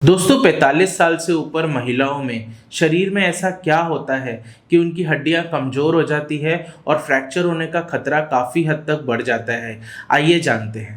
दोस्तों 45 साल से ऊपर महिलाओं में शरीर में ऐसा क्या होता है कि उनकी हड्डियां कमज़ोर हो जाती है और फ्रैक्चर होने का खतरा काफ़ी हद तक बढ़ जाता है। आइए जानते हैं।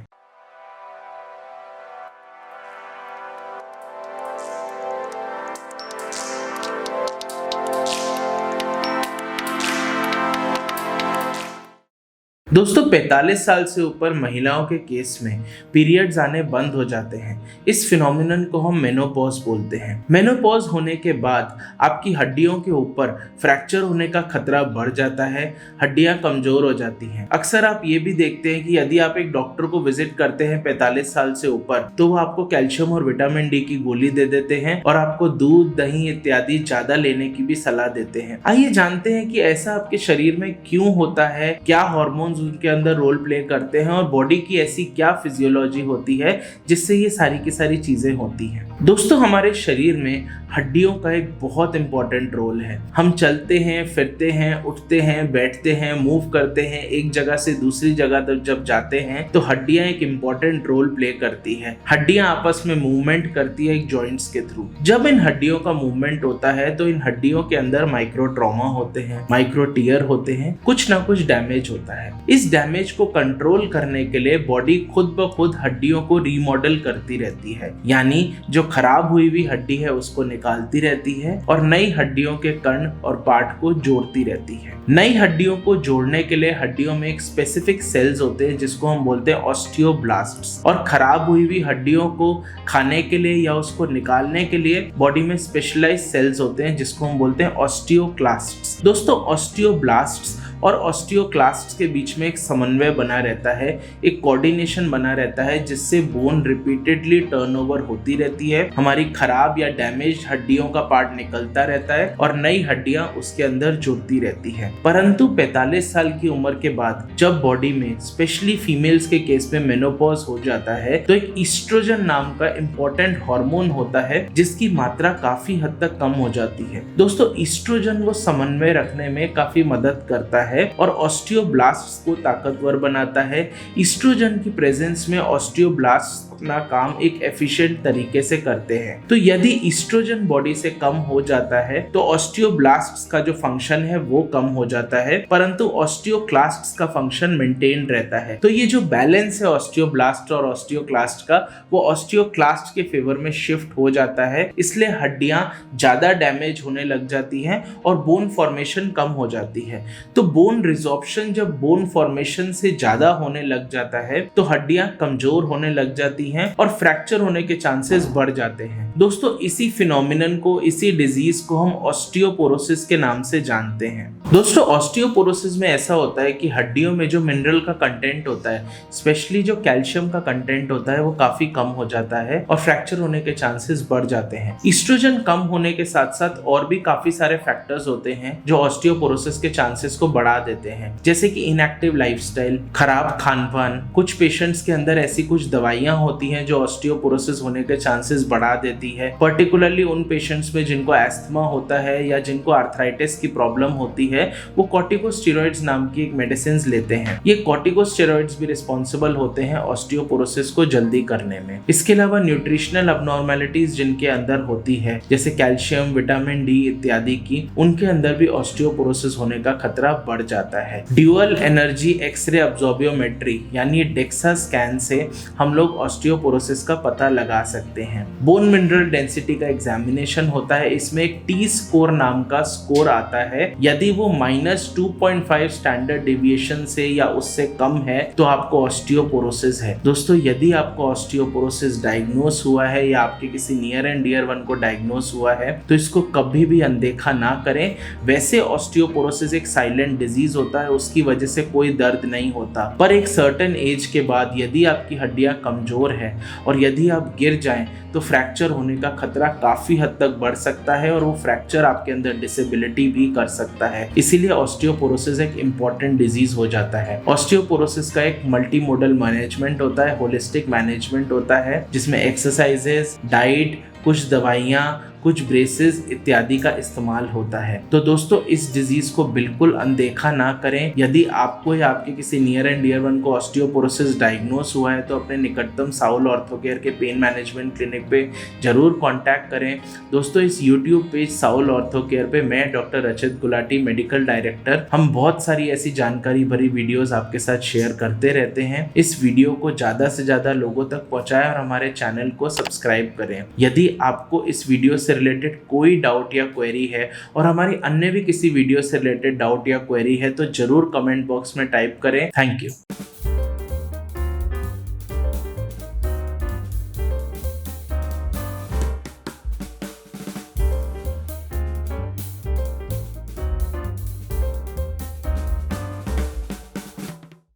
दोस्तों 45 साल से ऊपर महिलाओं के केस में पीरियड्स आने बंद हो जाते हैं। इस फिनोमिनन को हम मेनोपॉज बोलते हैं। मेनोपॉज होने के बाद आपकी हड्डियों के ऊपर फ्रैक्चर होने का खतरा बढ़ जाता है, हड्डियां कमजोर हो जाती हैं। अक्सर आप ये भी देखते हैं कि यदि आप एक डॉक्टर को विजिट करते हैं 45 साल से ऊपर, तो वो आपको कैल्शियम और विटामिन डी की गोली दे देते हैं और आपको दूध, दही इत्यादि ज्यादा लेने की भी सलाह देते हैं। आइए जानते हैं कि ऐसा आपके शरीर में क्यों होता है, क्या हार्मोन्स उनके अंदर रोल प्ले करते हैं और बॉडी की ऐसी क्या फिजियोलॉजी होती है जिससे ये सारी की सारी चीजें होती हैं। दोस्तों हमारे शरीर में हड्डियों का एक बहुत इंपॉर्टेंट रोल है। हम चलते हैं, फिरते हैं, उठते हैं, बैठते हैं, मूव करते हैं, एक जगह से दूसरी जगह तक जब जाते हैं तो हड्डियां एक इंपॉर्टेंट रोल प्ले करती है। हड्डियां आपस में मूवमेंट करती है एक जॉइंट्स के थ्रू। जब इन हड्डियों का मूवमेंट होता है तो इन हड्डियों के अंदर माइक्रो ट्रॉमा होते हैं, माइक्रो टीयर होते हैं, कुछ ना कुछ डैमेज होता है। इस डैमेज को कंट्रोल करने के लिए बॉडी खुद ब खुद हड्डियों को रीमॉडल करती रहती है, यानी जो खराब हुई हुई हड्डी है उसको निकालती रहती है और नई हड्डियों के कण और पार्ट को जोड़ती रहती है। नई हड्डियों को जोड़ने के लिए हड्डियों में एक स्पेसिफिक सेल्स होते हैं जिसको हम बोलते हैं ऑस्टियोब्लास्ट्स, और खराब हुई हुई हड्डियों को खाने के लिए या उसको निकालने के लिए बॉडी में स्पेशलाइज्ड सेल्स होते हैं जिसको हम बोलते हैं ऑस्टियोक्लास्ट्स। दोस्तों ऑस्टियोब्लास्ट्स और ऑस्टियोक्लास्ट्स के बीच में एक समन्वय बना रहता है, एक कोऑर्डिनेशन बना रहता है जिससे बोन रिपीटेडली टर्नओवर होती रहती है, हमारी खराब या डैमेज्ड हड्डियों का पार्ट निकलता रहता है और नई हड्डियां उसके अंदर जुड़ती रहती है। परंतु 45 साल की उम्र के बाद जब बॉडी में स्पेशली फीमेल्स के केस में मेनोपॉज हो जाता है तो एक ईस्ट्रोजन नाम का इंपॉर्टेंट हार्मोन होता है जिसकी मात्रा काफी हद तक कम हो जाती है। दोस्तों ईस्ट्रोजन वो समन्वय रखने में काफी मदद करता है और ऑस्टियोब्लास्ट्स को ताकतवर बनाता है। ईस्ट्रोजन की प्रेजेंस में ऑस्टियोब्लास्ट्स अपना काम एक एफिशिएंट तरीके से करते हैं। तो यदि ईस्ट्रोजन बॉडी से कम हो जाता है तो ऑस्टियोब्लास्ट्स का जो फंक्शन है वो कम हो जाता है, परंतु ऑस्टियोक्लास्ट्स का फंक्शन मेंटेन रहता है। तो ये जो बैलेंस है ऑस्टियोब्लास्ट और ऑस्टियोक्लास्ट का, वो ऑस्टियोक्लास्ट के फेवर में शिफ्ट हो जाता है, इसलिए हड्डियां ज्यादा डैमेज होने लग जाती हैं और बोन फॉर्मेशन कम हो जाती है। तो बोन रिजॉर्प्शन जब बोन फॉर्मेशन से ज्यादा होने लग जाता है तो हड्डियां कमजोर होने लग जाती हैं और फ्रैक्चर होने के चांसेस बढ़ जाते हैं। दोस्तों इसी फिनोमिनन को, इसी डिजीज को हम ऑस्टियोपोरोसिस के नाम से जानते हैं। दोस्तों ऑस्टियोपोरोसिस में ऐसा होता है कि हड्डियों में जो मिनरल का कंटेंट होता है, स्पेशली जो कैल्शियम का कंटेंट होता है, वो काफी कम हो जाता है और फ्रैक्चर होने के चांसेस बढ़ जाते हैं। ईस्ट्रोजन कम होने के साथ साथ और भी काफी सारे फैक्टर्स होते हैं जो ऑस्टियोपोरोसिस के चांसेस को बढ़ा देते हैं, जैसे कि इनएक्टिव लाइफस्टाइल, खराब खानपान, कुछ पेशेंट्स के अंदर ऐसी कुछ दवाइयां होती हैं जो ऑस्टियोपोरोसिस होने के चांसेस बढ़ा देती है। पर्टिकुलरली उन पेशेंट्स में जिनको एस्थमा होता है या जिनको आर्थराइटिस की प्रॉब्लम होती है, वो कॉर्टिकोस्टेरॉइड्स नाम की एक मेडिसिन लेते हैं। ये कॉर्टिकोस्टेरॉइड्स भी रिस्पॉन्सिबल होते हैं ऑस्टियोपोरोसिस को जल्दी करने में। इसके अलावा न्यूट्रिशनल अबनॉर्मेलिटीज जिनके अंदर होती है, जैसे कैल्शियम, विटामिन डी इत्यादि की, उनके अंदर भी ऑस्टियोपोरोसिस होने का खतरा बढ़ जाता है। ड्यूअल एनर्जी एक्सरे अब्जॉर्बियोमेट्री यानी डेक्सा स्कैन से हम लोग ऑस्टियोपोरोसिस का पता लगा सकते हैं। बोन मिनरल डेंसिटी का एग्जामिनेशन होता है, इसमें एक टी स्कोर नाम का स्कोर आता है। यदि वो -2.5 स्टैंडर्ड डेविएशन से या उससे कम है तो आपको ऑस्टियोपोरोसिस है। दोस्तों यदि आपको ऑस्टियोपोरोसिस डायग्नोस हुआ है या आपके किसी नियर एंड डियर वन को डायग्नोस हुआ है तो इसको कभी भी अनदेखा ना करें। वैसे ऑस्टियोपोरोसिस एक साइलेंट डिजीज होता है, उसकी वजह से कोई दर्द नहीं होता, पर एक सर्टेन एज के बाद यदि आपकी हड्डियां कमजोर है और यदि आप गिर जाएं तो फ्रैक्चर होने का खतरा काफी हद तक बढ़ सकता है और वो फ्रैक्चर आपके अंदर डिसेबिलिटी भी कर सकता है। इसीलिए ऑस्टियोपोरोसिस एक इम्पॉर्टेंट डिजीज हो जाता है। ऑस्टियोपोरोसिस का एक मल्टी मोडल मैनेजमेंट होता है, होलिस्टिक मैनेजमेंट होता है, जिसमें एक्सरसाइजेस, डाइट, कुछ दवाइयाँ, कुछ ब्रेसेस इत्यादि का इस्तेमाल होता है। तो दोस्तों इस डिजीज को बिल्कुल अनदेखा ना करें। यदि आपको या आपके किसी नियर एंड डियर वन को ऑस्टियोपोरोसिस डायग्नोस हुआ है तो अपने निकटतम साउल ऑर्थोकेयर के पेन मैनेजमेंट क्लिनिक पे जरूर कांटेक्ट करें। दोस्तों इस यूट्यूब पेज साउल ऑर्थोकेयर पे मैं डॉक्टर रचित गुलाटी मेडिकल डायरेक्टर, हम बहुत सारी ऐसी जानकारी भरी वीडियोस आपके साथ शेयर करते रहते हैं। इस वीडियो को ज्यादा से ज्यादा लोगों तक पहुंचाएं और हमारे चैनल को सब्सक्राइब करें। यदि आपको इस वीडियो से रिलेटेड कोई डाउट या क्वेरी है और हमारी अन्य भी किसी वीडियो से रिलेटेड डाउट या क्वेरी है तो जरूर कमेंट बॉक्स में टाइप करें। Thank you.